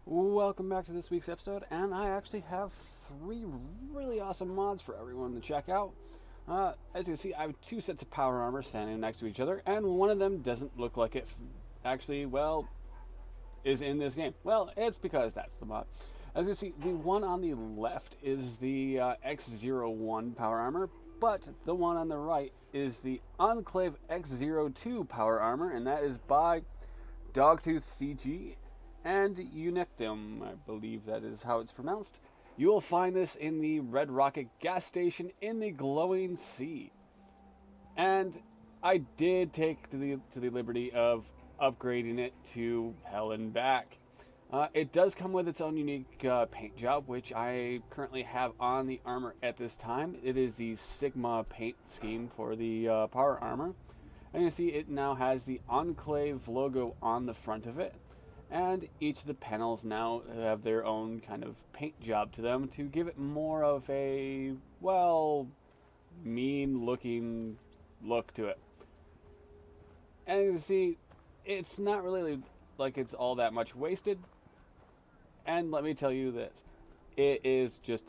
Welcome back to this week's episode, and I actually have three really awesome mods for everyone to check out. As you can see, I have two sets of power armor standing next to each other, and one of them doesn't look like it actually, well, is in this game. Well, it's because that's the mod. As you can see, the one on the left is the X-01 power armor, but the one on the right is the Enclave X-02 power armor, and that is by Dogtooth CG and Unictum, I believe that is how it's pronounced. You will find this in the Red Rocket gas station in the Glowing Sea. And I did take to the liberty of upgrading it to hell and back. It does come with its own unique paint job, which I currently have on the armor at this time. It is the Sigma paint scheme for the power armor. And you see it now has the Enclave logo on the front of it. And each of the panels now have their own kind of paint job to them to give it more of a, well, mean looking look to it. And you can see, it's not really like it's all that much wasted. And let me tell you this, it is just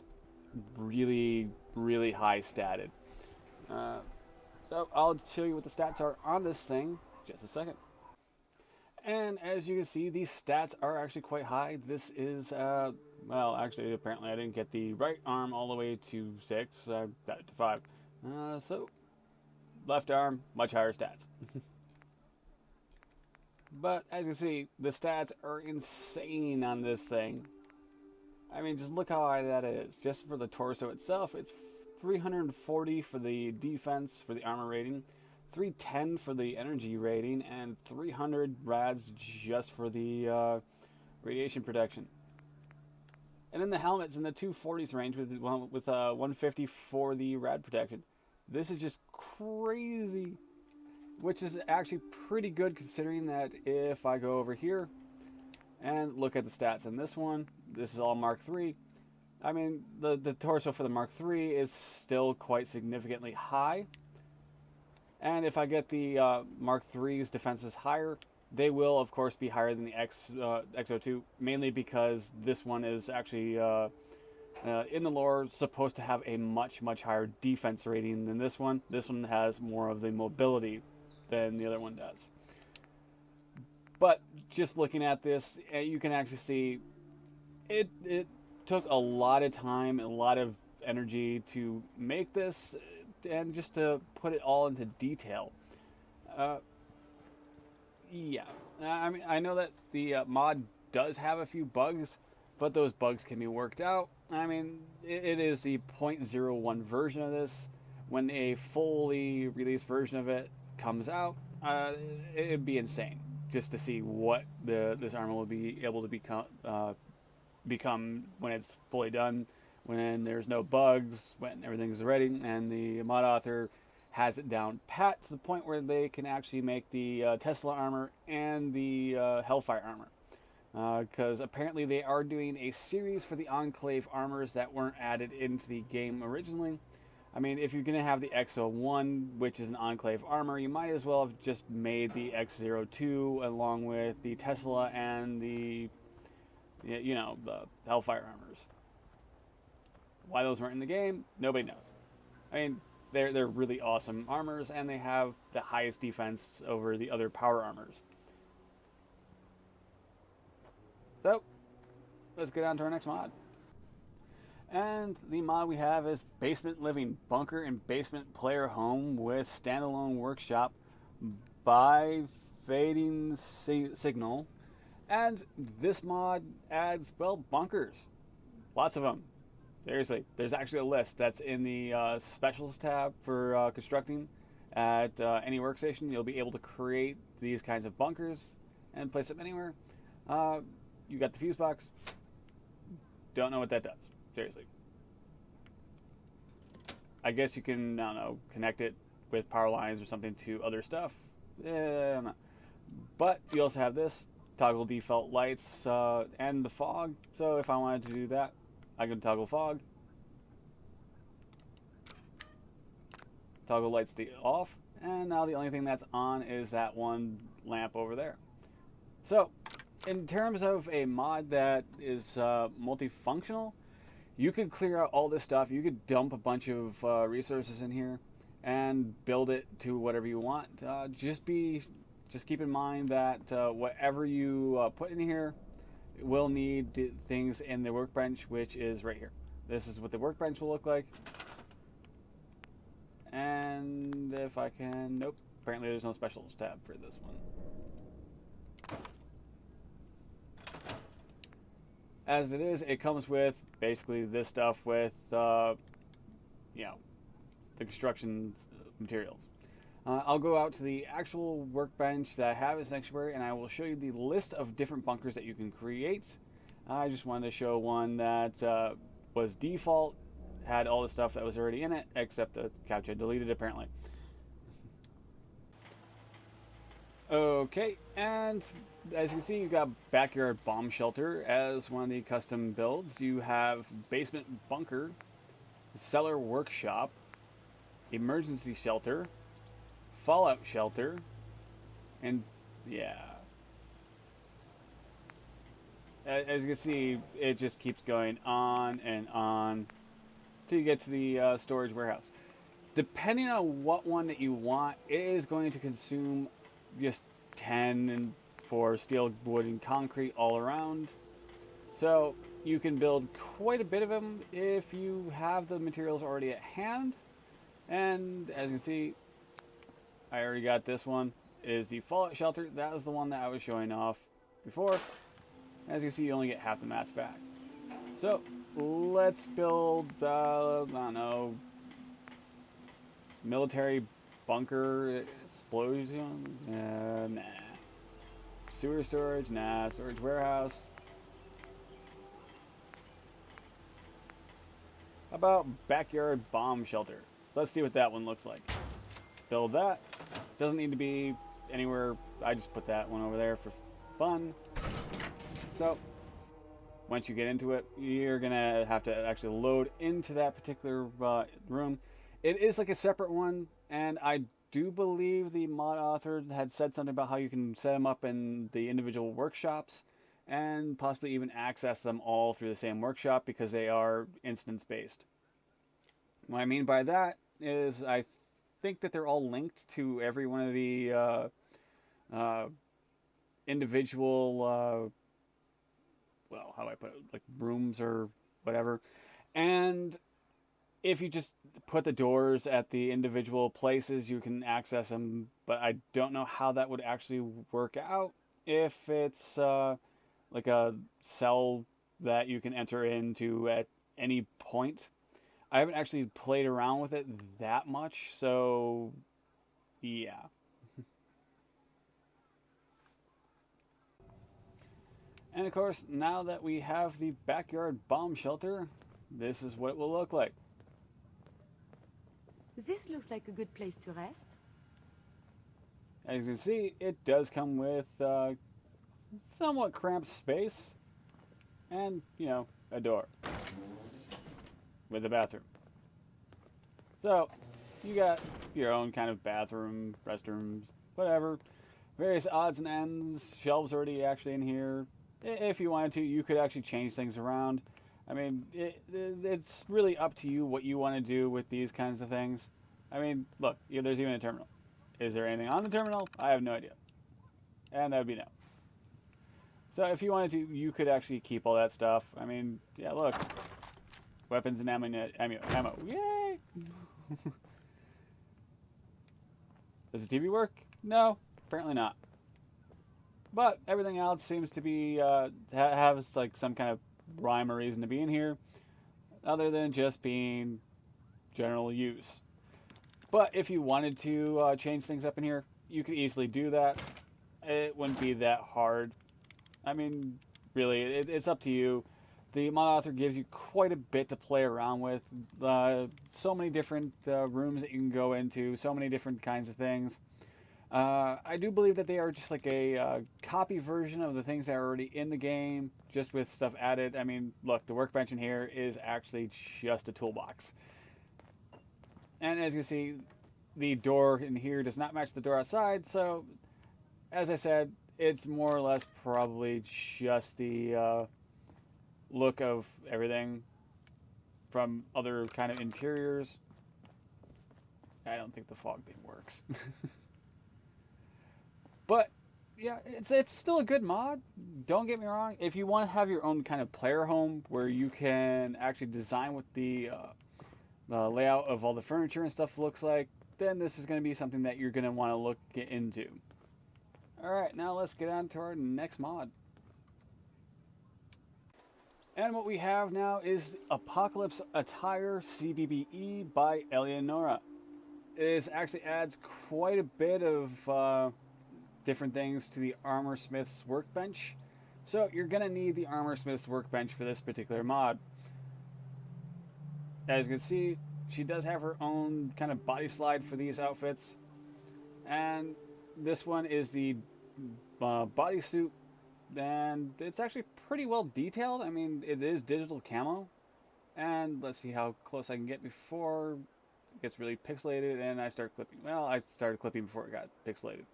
really, really high statted. So I'll show you what the stats are on this thing just a second. And as you can see, these stats are actually quite high. This is, well, actually, apparently I didn't get the right arm all the way to 6. I got it to 5. So, left arm, much higher stats. But as you can see, the stats are insane on this thing. I mean, just look how high that is. Just for the torso itself, it's 340 for the defense, for the armor rating. 310 for the energy rating, and 300 rads just for the radiation protection. And then the helmet's in the 240s range with 150 for the rad protection. This is just crazy, which is actually pretty good considering that if I go over here and look at the stats in this one, this is all Mark III. I mean, the torso for the Mark III is still quite significantly high. And if I get the Mark III's defenses higher, they will, of course, be higher than the X-02, mainly because this one is actually, in the lore, supposed to have a much, much higher defense rating than this one. This one has more of the mobility than the other one does. But just looking at this, you can actually see it took a lot of time, a lot of energy to make this, and just to put it all into detail. Yeah, I mean, I know that the mod does have a few bugs, but those bugs can be worked out. I mean, it is the 0.01 version of this. When a fully released version of it comes out, it'd be insane just to see what this armor will be able to become when it's fully done, when there's no bugs, when everything's ready, and the mod author has it down pat to the point where they can actually make the Tesla armor and the Hellfire armor. Because apparently they are doing a series for the Enclave armors that weren't added into the game originally. I mean, if you're going to have the X-01, which is an Enclave armor, you might as well have just made the X-02 along with the Tesla and the, you know, the Hellfire armors. Why those weren't in the game, nobody knows. I mean, they're really awesome armors, and they have the highest defense over the other power armors. So, let's get on to our next mod. And the mod we have is Basement Living Bunker and Basement Player Home with Standalone Workshop by Fading Signal. And this mod adds, well, bunkers. Lots of them. Seriously, there's actually a list that's in the specials tab for constructing at any workstation. You'll be able to create these kinds of bunkers and place them anywhere. You got the fuse box. Don't know what that does. Seriously. I guess you can, I don't know, connect it with power lines or something to other stuff. I don't know. But you also have this, toggle default lights and the fog. So if I wanted to do that, I can toggle fog, toggle lights off, and now the only thing that's on is that one lamp over there. So in terms of a mod that is multifunctional, you could clear out all this stuff. You could dump a bunch of resources in here and build it to whatever you want. Just keep in mind that whatever you put in here will need the things in the workbench, which is right here. This is what the workbench will look like. And if I can, nope. Apparently there's no specials tab for this one. As it is, it comes with basically this stuff with, the construction materials. I'll go out to the actual workbench that I have in Sanctuary, and I will show you the list of different bunkers that you can create. I just wanted to show one that was default, had all the stuff that was already in it, except the couch I deleted apparently. Okay, and as you can see, you've got backyard bomb shelter as one of the custom builds. You have basement bunker, cellar workshop, emergency shelter, fallout shelter, and yeah. As you can see, it just keeps going on and on till you get to the storage warehouse. Depending on what one that you want, it is going to consume just 10 and for steel, wood, and concrete all around. So you can build quite a bit of them if you have the materials already at hand. And as you can see, I already got this one. It is the fallout shelter. That was the one that I was showing off before. As you can see, you only get half the mats back. So let's build, I don't know, military bunker explosion. Nah. Sewer storage. Nah. Storage warehouse. How about backyard bomb shelter? Let's see what that one looks like. Build that. Doesn't need to be anywhere. I just put that one over there for fun. So once you get into it, you're gonna have to actually load into that particular room. It is like a separate one, and I do believe the mod author had said something about how you can set them up in the individual workshops and possibly even access them all through the same workshop because they are instance based. What I mean by that is I think that they're all linked to every one of the individual well, how do I put it, like rooms or whatever. And if you just put the doors at the individual places, you can access them, but I don't know how that would actually work out if it's like a cell that you can enter into at any point. I haven't actually played around with it that much, so yeah. And of course, now that we have the backyard bomb shelter, this is what it will look like. This looks like a good place to rest. As you can see, it does come with somewhat cramped space and, you know, a door with a bathroom. So you got your own kind of bathroom, restrooms, whatever. Various odds and ends, shelves already actually in here. If you wanted to, you could actually change things around. I mean, it's really up to you what you want to do with these kinds of things. I mean, look, there's even a terminal. Is there anything on the terminal? I have no idea. And that would be no. So if you wanted to, you could actually keep all that stuff. I mean, yeah, look. Weapons and ammo. Yay! Does the TV work? No, apparently not. But everything else seems to be, has like some kind of rhyme or reason to be in here, other than just being general use. But if you wanted to change things up in here, you could easily do that. It wouldn't be that hard. I mean, really, it's up to you. The mod author gives you quite a bit to play around with. So many different rooms that you can go into, so many different kinds of things. I do believe that they are just like a copy version of the things that are already in the game, just with stuff added. I mean, look, the workbench in here is actually just a toolbox. And as you see, the door in here does not match the door outside, so as I said, it's more or less probably just the look of everything from other kind of interiors. I don't think the fog thing works. But yeah, it's still a good mod. Don't get me wrong. If you want to have your own kind of player home where you can actually design what the layout of all the furniture and stuff looks like, then this is going to be something that you're going to want to look into. Alright, now let's get on to our next mod. And what we have now is Apocalypse Attire CBBE by Eleonora. It actually adds quite a bit of different things to the Armor Smith's workbench. So you're going to need the Armor Smith's workbench for this particular mod. As you can see, she does have her own kind of body slide for these outfits. And this one is the bodysuit, and it's actually pretty well detailed. I mean, it is digital camo. And let's see how close I can get before it gets really pixelated and I start clipping. Well, I started clipping before it got pixelated.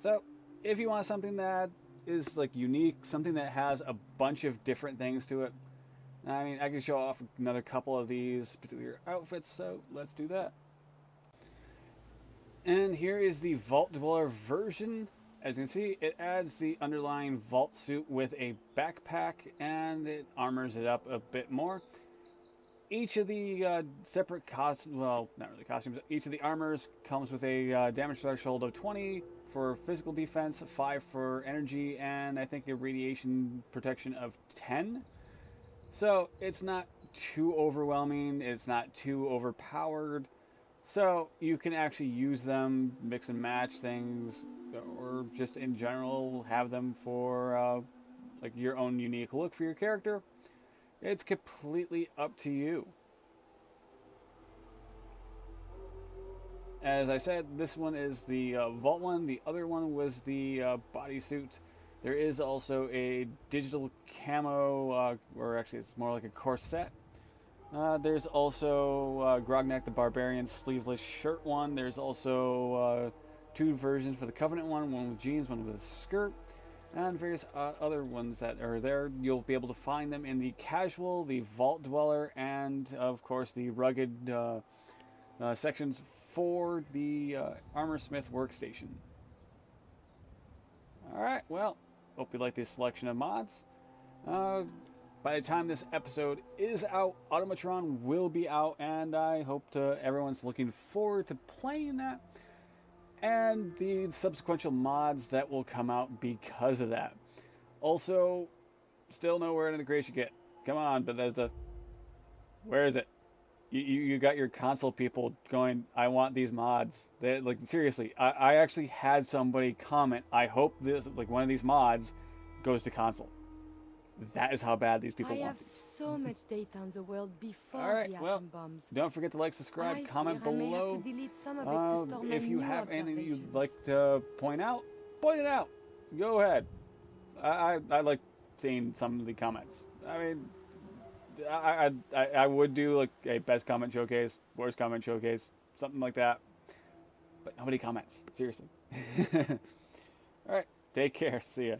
So, if you want something that is like unique, something that has a bunch of different things to it, I mean, I can show off another couple of these particular outfits, so let's do that. And here is the Vault Dweller version. As you can see, it adds the underlying vault suit with a backpack, and it armors it up a bit more. Each of the separate costumes, well, not really costumes, each of the armors comes with a damage threshold of 20 for physical defense, 5 for energy, and I think a radiation protection of 10. So it's not too overwhelming, it's not too overpowered. So you can actually use them, mix and match things, or just in general have them for like your own unique look for your character. It's completely up to you. As I said, this one is the Vault one. The other one was the bodysuit. There is also a digital camo, or actually it's more like a corset. There's also Grognak the Barbarian sleeveless shirt one. There's also 2 versions for the Covenant one with jeans, one with a skirt, and various other ones that are there. You'll be able to find them in the casual, the Vault Dweller, and of course the rugged sections for the Armor Smith workstation. Alright, well, hope you like this selection of mods. By the time this episode is out, Automatron will be out, and I hope everyone's looking forward to playing that and the subsequent mods that will come out because of that. Also, still nowhere in integration yet. Come on, Bethesda. Where is it? You got your console people going, I want these mods. They, like, seriously, I actually had somebody comment, I hope this, like, one of these mods goes to console. That is how bad these people want. I have so much data on the world before Alright, the well, atom bombs. don't forget to like, subscribe, comment I may have below. to delete some of it to store my If you new have anything you'd observations. like to point it out. Go ahead. I like seeing some of the comments. I mean, I would do like a best comment showcase, worst comment showcase, something like that. But nobody comments. Seriously. Alright, take care. See ya.